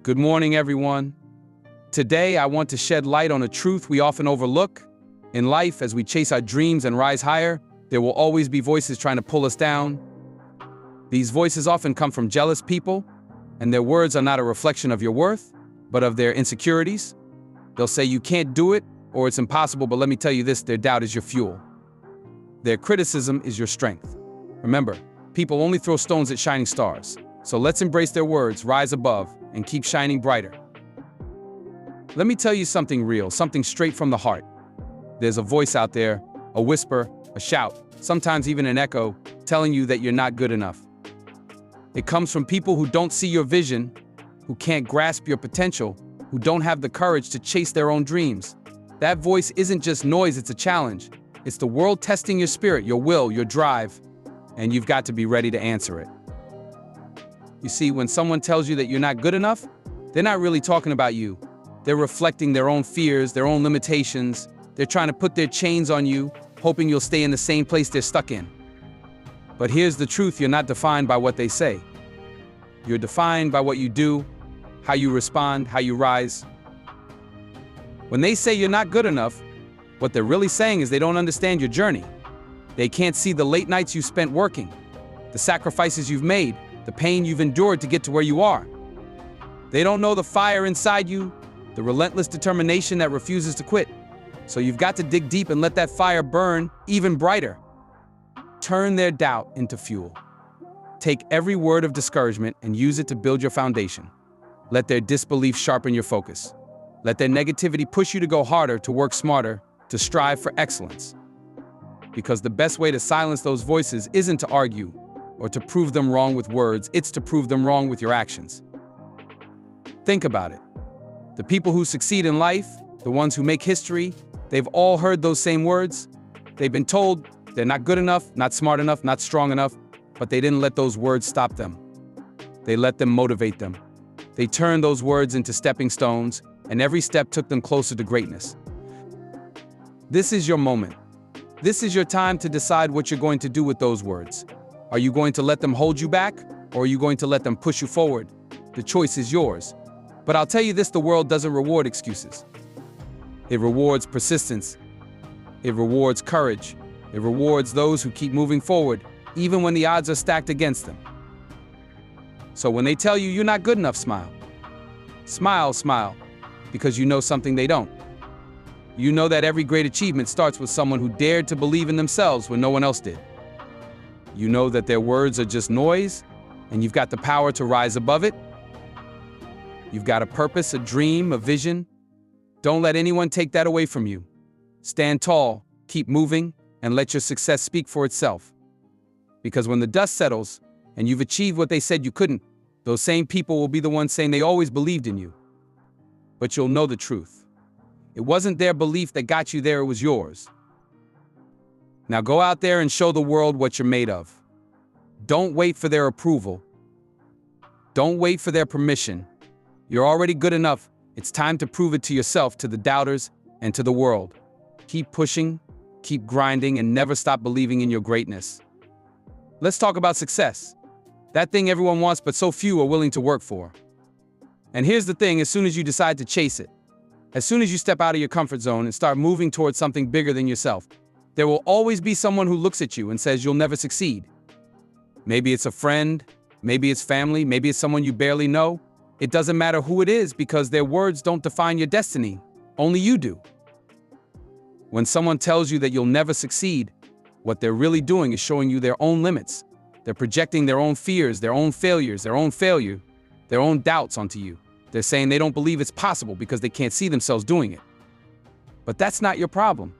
Good morning, everyone. Today, I want to shed light on a truth we often overlook. In life, as we chase our dreams and rise higher, there will always be voices trying to pull us down. These voices often come from jealous people, and their words are not a reflection of your worth, but of their insecurities. They'll say you can't do it, or it's impossible, but let me tell you this, their doubt is your fuel. Their criticism is your strength. Remember, people only throw stones at shining stars. So let's embrace their words, rise above, and keep shining brighter. Let me tell you something real, something straight from the heart. There's a voice out there, a whisper, a shout, sometimes even an echo, telling you that you're not good enough. It comes from people who don't see your vision, who can't grasp your potential, who don't have the courage to chase their own dreams. That voice isn't just noise, it's a challenge. It's the world testing your spirit, your will, your drive, and you've got to be ready to answer it. You see, when someone tells you that you're not good enough, they're not really talking about you. They're reflecting their own fears, their own limitations. They're trying to put their chains on you, hoping you'll stay in the same place they're stuck in. But here's the truth, you're not defined by what they say. You're defined by what you do, how you respond, how you rise. When they say you're not good enough, what they're really saying is they don't understand your journey. They can't see the late nights you spent working, the sacrifices you've made, the pain you've endured to get to where you are. They don't know the fire inside you, the relentless determination that refuses to quit. So you've got to dig deep and let that fire burn even brighter. Turn their doubt into fuel. Take every word of discouragement and use it to build your foundation. Let their disbelief sharpen your focus. Let their negativity push you to go harder, to work smarter, to strive for excellence. Because the best way to silence those voices isn't to argue or to prove them wrong with words, it's to prove them wrong with your actions. Think about it. The people who succeed in life, the ones who make history, they've all heard those same words. They've been told they're not good enough, not smart enough, not strong enough, but they didn't let those words stop them. They let them motivate them. They turned those words into stepping stones, and every step took them closer to greatness. This is your moment. This is your time to decide what you're going to do with those words. Are you going to let them hold you back, or are you going to let them push you forward? The choice is yours. But I'll tell you this, the world doesn't reward excuses. It rewards persistence. It rewards courage. It rewards those who keep moving forward, even when the odds are stacked against them. So when they tell you you're not good enough, smile. Smile, smile, because you know something they don't. You know that every great achievement starts with someone who dared to believe in themselves when no one else did. You know that their words are just noise, and you've got the power to rise above it. You've got a purpose, a dream, a vision. Don't let anyone take that away from you. Stand tall, keep moving, and let your success speak for itself. Because when the dust settles, and you've achieved what they said you couldn't, those same people will be the ones saying they always believed in you. But you'll know the truth. It wasn't their belief that got you there, it was yours. Now go out there and show the world what you're made of. Don't wait for their approval. Don't wait for their permission. You're already good enough. It's time to prove it to yourself, to the doubters, and to the world. Keep pushing, keep grinding, and never stop believing in your greatness. Let's talk about success. That thing everyone wants, but so few are willing to work for. And here's the thing, as soon as you decide to chase it, as soon as you step out of your comfort zone and start moving towards something bigger than yourself, there will always be someone who looks at you and says you'll never succeed. Maybe it's a friend, maybe it's family, maybe it's someone you barely know. It doesn't matter who it is because their words don't define your destiny. Only you do. When someone tells you that you'll never succeed, what they're really doing is showing you their own limits. They're projecting their own fears, their own failures, their own failure, their own doubts onto you. They're saying they don't believe it's possible because they can't see themselves doing it. But that's not your problem.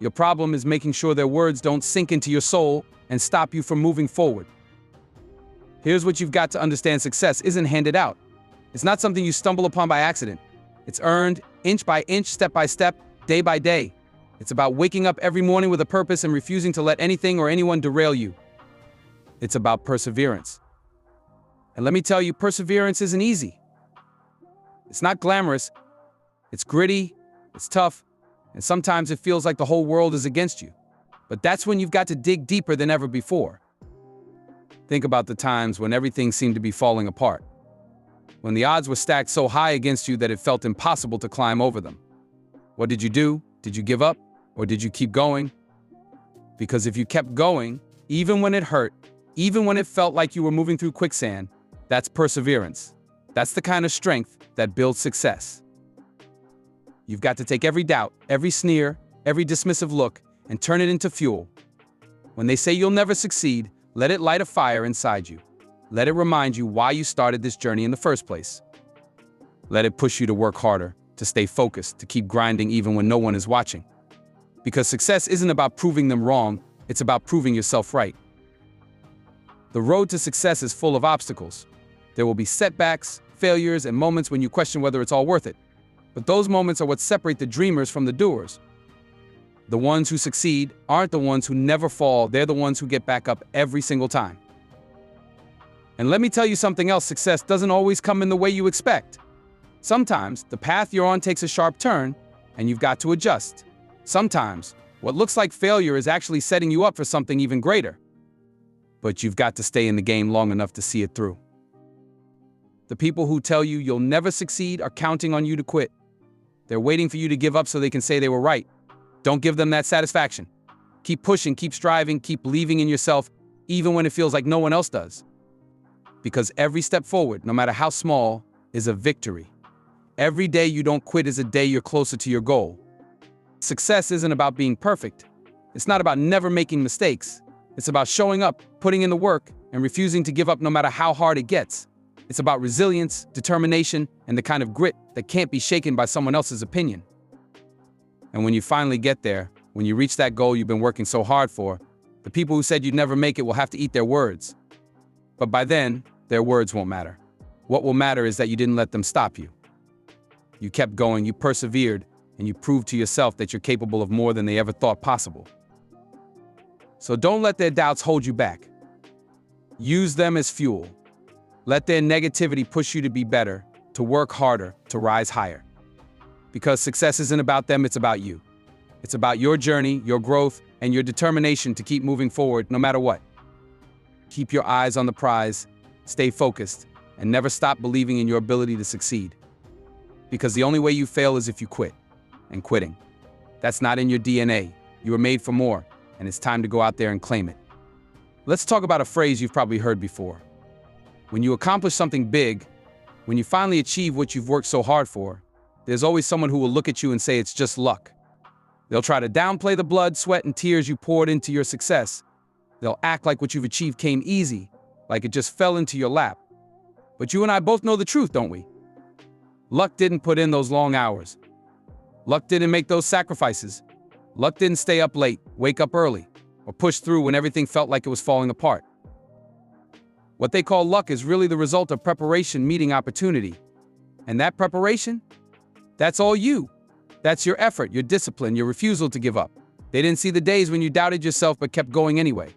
Your problem is making sure their words don't sink into your soul and stop you from moving forward. Here's what you've got to understand. Success isn't handed out. It's not something you stumble upon by accident. It's earned inch by inch, step by step, day by day. It's about waking up every morning with a purpose and refusing to let anything or anyone derail you. It's about perseverance. And let me tell you, perseverance isn't easy. It's not glamorous. It's gritty, it's tough, and sometimes it feels like the whole world is against you. But that's when you've got to dig deeper than ever before. Think about the times when everything seemed to be falling apart. when the odds were stacked so high against you that it felt impossible to climb over them. What did you do? Did you give up? Or did you keep going? Because if you kept going, even when it hurt, even when it felt like you were moving through quicksand, that's perseverance. That's the kind of strength that builds success. You've got to take every doubt, every sneer, every dismissive look, and turn it into fuel. When they say you'll never succeed, let it light a fire inside you. Let it remind you why you started this journey in the first place. Let it push you to work harder, to stay focused, to keep grinding even when no one is watching. Because success isn't about proving them wrong, it's about proving yourself right. The road to success is full of obstacles. There will be setbacks, failures, and moments when you question whether it's all worth it. But those moments are what separate the dreamers from the doers. The ones who succeed aren't the ones who never fall, they're the ones who get back up every single time. And let me tell you something else, success doesn't always come in the way you expect. Sometimes the path you're on takes a sharp turn, and you've got to adjust. Sometimes what looks like failure is actually setting you up for something even greater. But you've got to stay in the game long enough to see it through. The people who tell you you'll never succeed are counting on you to quit. They're waiting for you to give up so they can say they were right. Don't give them that satisfaction. Keep pushing, keep striving, keep believing in yourself, even when it feels like no one else does. Because every step forward, no matter how small, is a victory. Every day you don't quit is a day you're closer to your goal. Success isn't about being perfect. It's not about never making mistakes. It's about showing up, putting in the work, and refusing to give up no matter how hard it gets. It's about resilience, determination, and the kind of grit that can't be shaken by someone else's opinion. And when you finally get there, when you reach that goal you've been working so hard for, the people who said you'd never make it will have to eat their words. But by then, their words won't matter. What will matter is that you didn't let them stop you. You kept going, you persevered, and you proved to yourself that you're capable of more than they ever thought possible. So don't let their doubts hold you back. Use them as fuel. Let their negativity push you to be better, to work harder, to rise higher. Because success isn't about them, it's about you. It's about your journey, your growth, and your determination to keep moving forward no matter what. Keep your eyes on the prize, stay focused, and never stop believing in your ability to succeed. Because the only way you fail is if you quit. And quitting, that's not in your DNA. You were made for more, and it's time to go out there and claim it. Let's talk about a phrase you've probably heard before. When you accomplish something big, when you finally achieve what you've worked so hard for, there's always someone who will look at you and say it's just luck. They'll try to downplay the blood, sweat, and tears you poured into your success. They'll act like what you've achieved came easy, like it just fell into your lap. But you and I both know the truth, don't we? Luck didn't put in those long hours. Luck didn't make those sacrifices. Luck didn't stay up late, wake up early, or push through when everything felt like it was falling apart. What they call luck is really the result of preparation meeting opportunity. And that preparation? That's all you. That's your effort, your discipline, your refusal to give up. They didn't see the days when you doubted yourself but kept going anyway.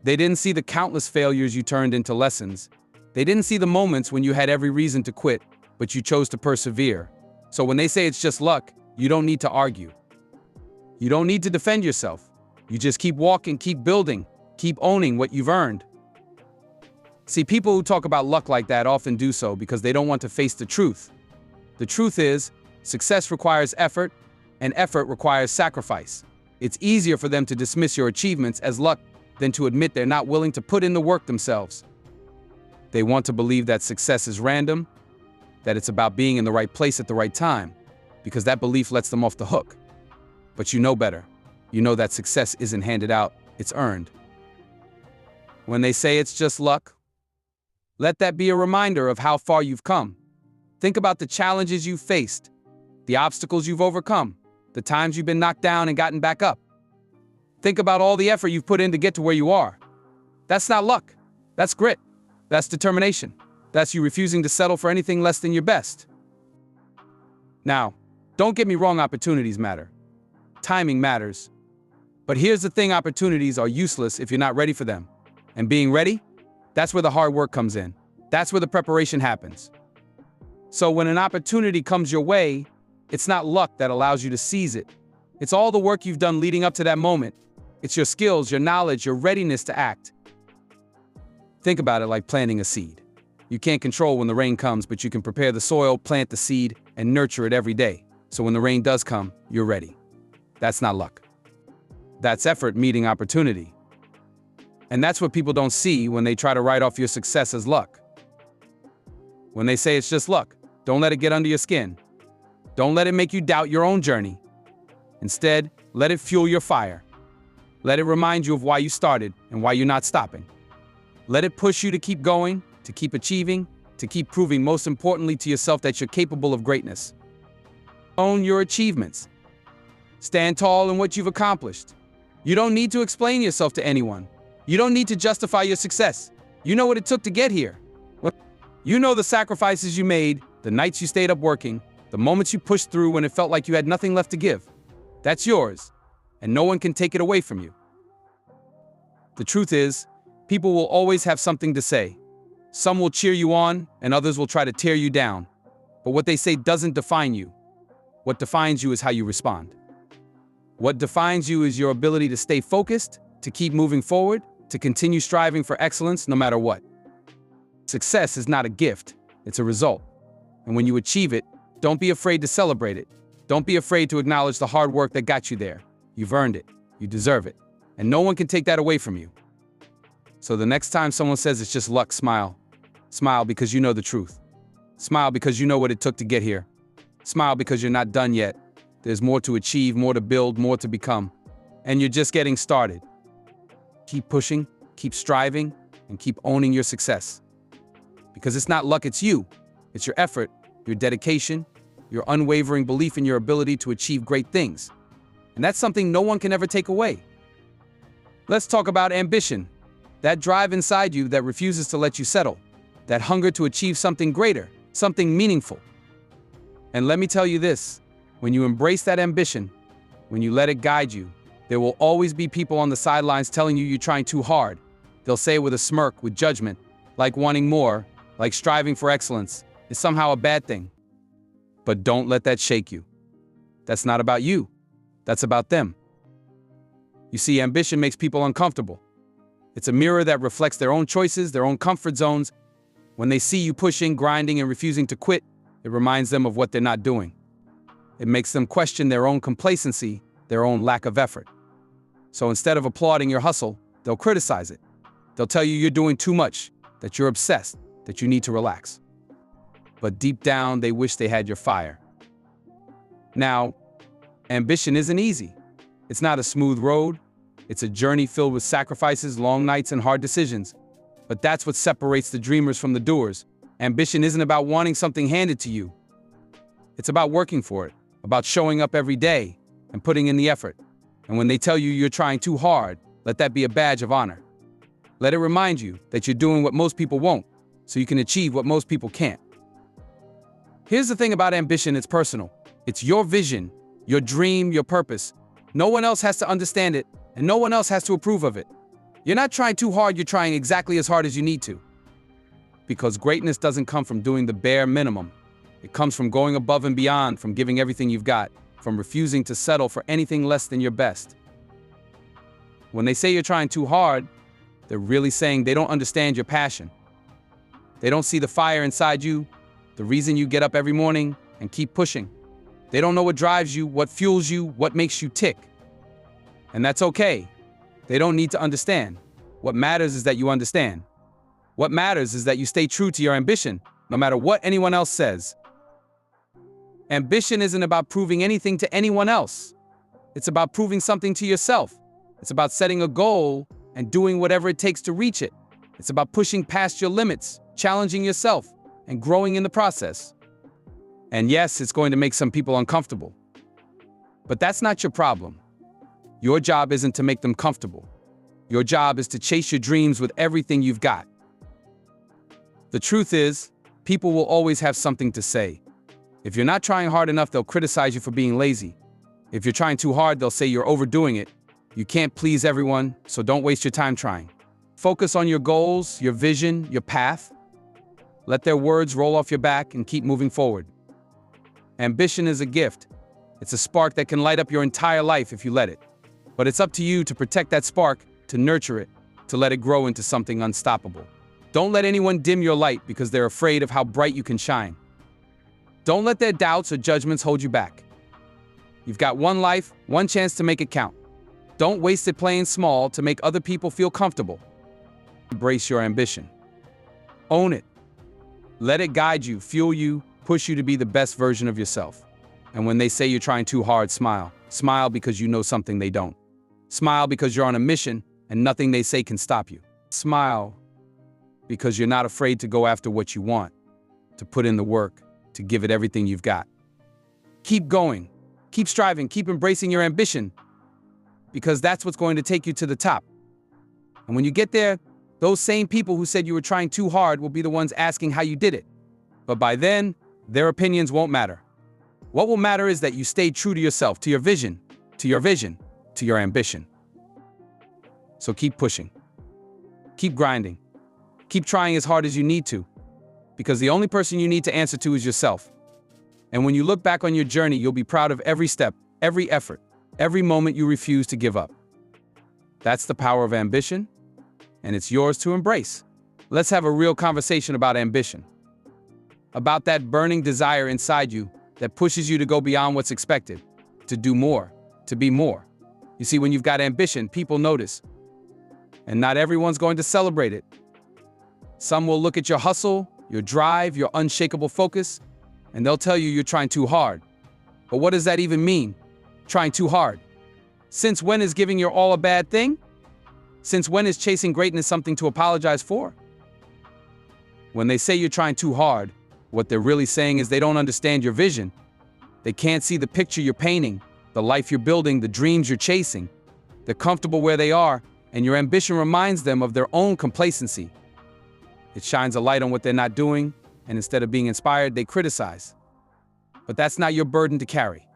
They didn't see the countless failures you turned into lessons. They didn't see the moments when you had every reason to quit, but you chose to persevere. So when they say it's just luck, you don't need to argue. You don't need to defend yourself. You just keep walking, keep building, keep owning what you've earned. See, people who talk about luck like that often do so because they don't want to face the truth. The truth is, success requires effort, and effort requires sacrifice. It's easier for them to dismiss your achievements as luck than to admit they're not willing to put in the work themselves. They want to believe that success is random, that it's about being in the right place at the right time, because that belief lets them off the hook. But you know better. You know that success isn't handed out, it's earned. When they say it's just luck, let that be a reminder of how far you've come. Think about the challenges you've faced, the obstacles you've overcome, the times you've been knocked down and gotten back up. Think about all the effort you've put in to get to where you are. That's not luck. That's grit. That's determination. That's you refusing to settle for anything less than your best. Now, don't get me wrong, opportunities matter. Timing matters. But here's the thing, opportunities are useless if you're not ready for them. And being ready, that's where the hard work comes in. That's where the preparation happens. So when an opportunity comes your way, it's not luck that allows you to seize it. It's all the work you've done leading up to that moment. It's your skills, your knowledge, your readiness to act. Think about it like planting a seed. You can't control when the rain comes, but you can prepare the soil, plant the seed, and nurture it every day. So when the rain does come, you're ready. That's not luck. That's effort meeting opportunity. And that's what people don't see when they try to write off your success as luck. When they say it's just luck, don't let it get under your skin. Don't let it make you doubt your own journey. Instead, let it fuel your fire. Let it remind you of why you started and why you're not stopping. Let it push you to keep going, to keep achieving, to keep proving, most importantly to yourself, that you're capable of greatness. Own your achievements. Stand tall in what you've accomplished. You don't need to explain yourself to anyone. You don't need to justify your success. You know what it took to get here. You know the sacrifices you made, the nights you stayed up working, the moments you pushed through when it felt like you had nothing left to give. That's yours, and no one can take it away from you. The truth is, people will always have something to say. Some will cheer you on, and others will try to tear you down. But what they say doesn't define you. What defines you is how you respond. What defines you is your ability to stay focused, to keep moving forward, to continue striving for excellence no matter what. Success is not a gift, it's a result. And when you achieve it, don't be afraid to celebrate it. Don't be afraid to acknowledge the hard work that got you there. You've earned it. You deserve it. And no one can take that away from you. So the next time someone says it's just luck, smile. Smile because you know the truth. Smile because you know what it took to get here. Smile because you're not done yet. There's more to achieve, more to build, more to become. And you're just getting started. Keep pushing, keep striving, and keep owning your success. Because it's not luck, it's you. It's your effort, your dedication, your unwavering belief in your ability to achieve great things. And that's something no one can ever take away. Let's talk about ambition. That drive inside you that refuses to let you settle. That hunger to achieve something greater, something meaningful. And let me tell you this, when you embrace that ambition, when you let it guide you, there will always be people on the sidelines telling you you're trying too hard. They'll say with a smirk, with judgment, like wanting more, like striving for excellence, is somehow a bad thing. But don't let that shake you. That's not about you. That's about them. You see, ambition makes people uncomfortable. It's a mirror that reflects their own choices, their own comfort zones. When they see you pushing, grinding, and refusing to quit, it reminds them of what they're not doing. It makes them question their own complacency, their own lack of effort. So instead of applauding your hustle, they'll criticize it. They'll tell you you're doing too much, that you're obsessed, that you need to relax. But deep down, they wish they had your fire. Now, ambition isn't easy. It's not a smooth road. It's a journey filled with sacrifices, long nights, and hard decisions. But that's what separates the dreamers from the doers. Ambition isn't about wanting something handed to you. It's about working for it, about showing up every day and putting in the effort. And when they tell you you're trying too hard, let that be a badge of honor. Let it remind you that you're doing what most people won't, so you can achieve what most people can't. Here's the thing about ambition, it's personal. It's your vision, your dream, your purpose. No one else has to understand it, and no one else has to approve of it. You're not trying too hard, you're trying exactly as hard as you need to. Because greatness doesn't come from doing the bare minimum. It comes from going above and beyond, from giving everything you've got, from refusing to settle for anything less than your best. When they say you're trying too hard, they're really saying they don't understand your passion. They don't see the fire inside you, the reason you get up every morning and keep pushing. They don't know what drives you, what fuels you, what makes you tick. And that's okay. They don't need to understand. What matters is that you understand. What matters is that you stay true to your ambition, no matter what anyone else says. Ambition isn't about proving anything to anyone else. It's about proving something to yourself. It's about setting a goal and doing whatever it takes to reach it. It's about pushing past your limits, challenging yourself, and growing in the process. And yes, it's going to make some people uncomfortable. But that's not your problem. Your job isn't to make them comfortable. Your job is to chase your dreams with everything you've got. The truth is, people will always have something to say. If you're not trying hard enough, they'll criticize you for being lazy. If you're trying too hard, they'll say you're overdoing it. You can't please everyone, so don't waste your time trying. Focus on your goals, your vision, your path. Let their words roll off your back and keep moving forward. Ambition is a gift. It's a spark that can light up your entire life if you let it. But it's up to you to protect that spark, to nurture it, to let it grow into something unstoppable. Don't let anyone dim your light because they're afraid of how bright you can shine. Don't let their doubts or judgments hold you back. You've got one life, one chance to make it count. Don't waste it playing small to make other people feel comfortable. Embrace your ambition. Own it. Let it guide you, fuel you, push you to be the best version of yourself. And when they say you're trying too hard, smile. Smile because you know something they don't. Smile because you're on a mission and nothing they say can stop you. Smile because you're not afraid to go after what you want, to put in the work, to give it everything you've got. Keep going. Keep striving. Keep embracing your ambition because that's what's going to take you to the top. And when you get there, those same people who said you were trying too hard will be the ones asking how you did it. But by then, their opinions won't matter. What will matter is that you stayed true to yourself, to your vision, to your ambition. So keep pushing. Keep grinding. Keep trying as hard as you need to, because the only person you need to answer to is yourself. And when you look back on your journey, you'll be proud of every step, every effort, every moment you refuse to give up. That's the power of ambition, and it's yours to embrace. Let's have a real conversation about ambition. About that burning desire inside you that pushes you to go beyond what's expected, to do more, to be more. You see, when you've got ambition, people notice. And not everyone's going to celebrate it. Some will look at your hustle, your drive, your unshakable focus, and they'll tell you you're trying too hard. But what does that even mean? Trying too hard? Since when is giving your all a bad thing? Since when is chasing greatness something to apologize for? When they say you're trying too hard, what they're really saying is they don't understand your vision. They can't see the picture you're painting, the life you're building, the dreams you're chasing. They're comfortable where they are, and your ambition reminds them of their own complacency. It shines a light on what they're not doing, and instead of being inspired, they criticize. But that's not your burden to carry.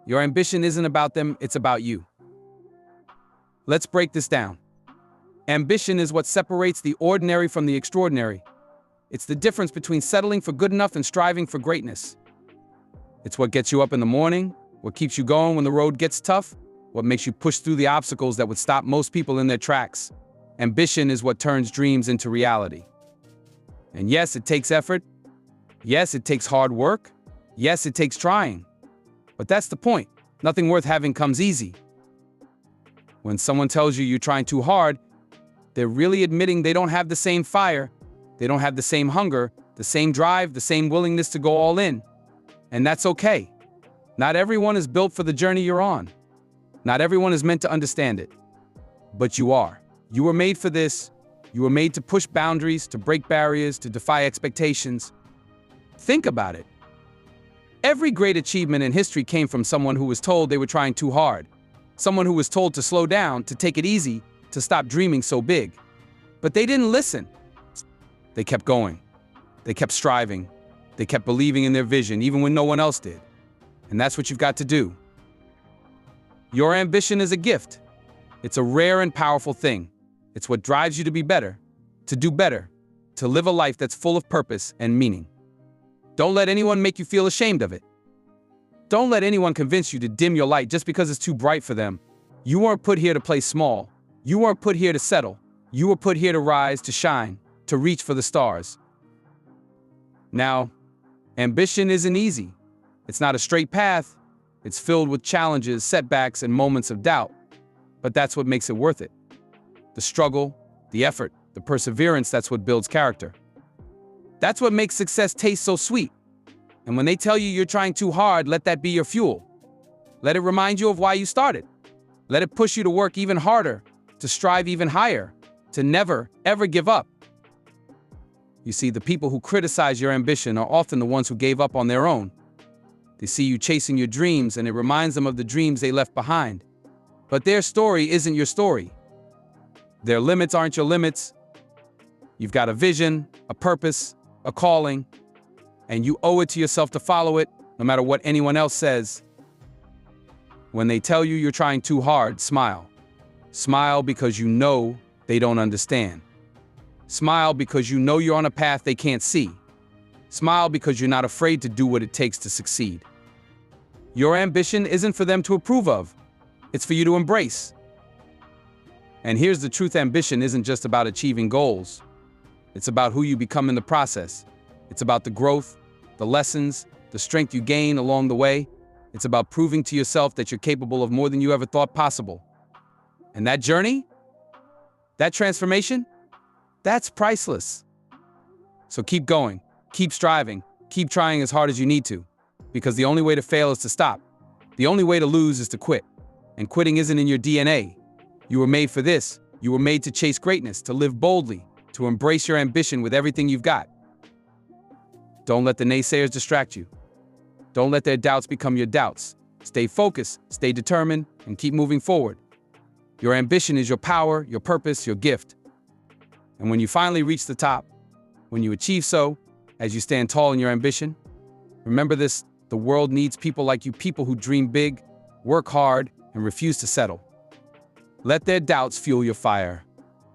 Your ambition isn't about them, it's about you. Let's break this down. Ambition is what separates the ordinary from the extraordinary. It's the difference between settling for good enough and striving for greatness. It's what gets you up in the morning, what keeps you going when the road gets tough, what makes you push through the obstacles that would stop most people in their tracks. Ambition is what turns dreams into reality. And yes, it takes effort. Yes, it takes hard work. Yes, it takes trying. But that's the point. Nothing worth having comes easy. When someone tells you you're trying too hard, they're really admitting they don't have the same fire, they don't have the same hunger, the same drive, the same willingness to go all in. And that's okay. Not everyone is built for the journey you're on. Not everyone is meant to understand it. But you are. You were made for this. You were made to push boundaries, to break barriers, to defy expectations. Think about it. Every great achievement in history came from someone who was told they were trying too hard. Someone who was told to slow down, to take it easy, to stop dreaming so big. But they didn't listen. They kept going. They kept striving. They kept believing in their vision, even when no one else did. And that's what you've got to do. Your ambition is a gift. It's a rare and powerful thing. It's what drives you to be better, to live a life that's full of purpose and meaning. Don't let anyone make you feel ashamed of it. Don't let anyone convince you to dim your light just because it's too bright for them. You weren't put here to play small. You weren't put here to settle. You were put here to rise, to shine, to reach for the stars. Now, ambition isn't easy. It's not a straight path. It's filled with challenges, setbacks, and moments of doubt. But that's what makes it worth it. The struggle, the effort, the perseverance, that's what builds character. That's what makes success taste so sweet. And when they tell you you're trying too hard, let that be your fuel. Let it remind you of why you started. Let it push you to work even harder, to strive even higher, to never, ever give up. You see, the people who criticize your ambition are often the ones who gave up on their own. They see you chasing your dreams, and it reminds them of the dreams they left behind. But their story isn't your story. Their limits aren't your limits. You've got a vision, a purpose, a calling, and you owe it to yourself to follow it, no matter what anyone else says. When they tell you you're trying too hard, smile. Smile because you know they don't understand. Smile because you know you're on a path they can't see. Smile because you're not afraid to do what it takes to succeed. Your ambition isn't for them to approve of. It's for you to embrace. And here's the truth: ambition isn't just about achieving goals. It's about who you become in the process. It's about the growth, the lessons, the strength you gain along the way. It's about proving to yourself that you're capable of more than you ever thought possible. And that journey, that transformation, that's priceless. So keep going, keep striving, keep trying as hard as you need to, because the only way to fail is to stop. The only way to lose is to quit. And quitting isn't in your DNA. You were made for this. You were made to chase greatness, to live boldly, to embrace your ambition with everything you've got. Don't let the naysayers distract you. Don't let their doubts become your doubts. Stay focused, stay determined, and keep moving forward. Your ambition is your power, your purpose, your gift. And when you finally reach the top, when you achieve so, as you stand tall in your ambition, remember this: the world needs people like you, people who dream big, work hard, and refuse to settle. Let their doubts fuel your fire.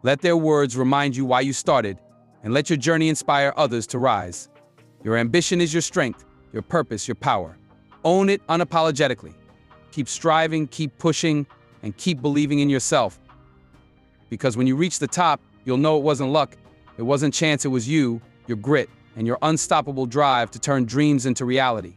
Let their words remind you why you started, and let your journey inspire others to rise. Your ambition is your strength, your purpose, your power. Own it unapologetically. Keep striving, keep pushing, and keep believing in yourself. Because when you reach the top, you'll know it wasn't luck, it wasn't chance, it was you, your grit, and your unstoppable drive to turn dreams into reality.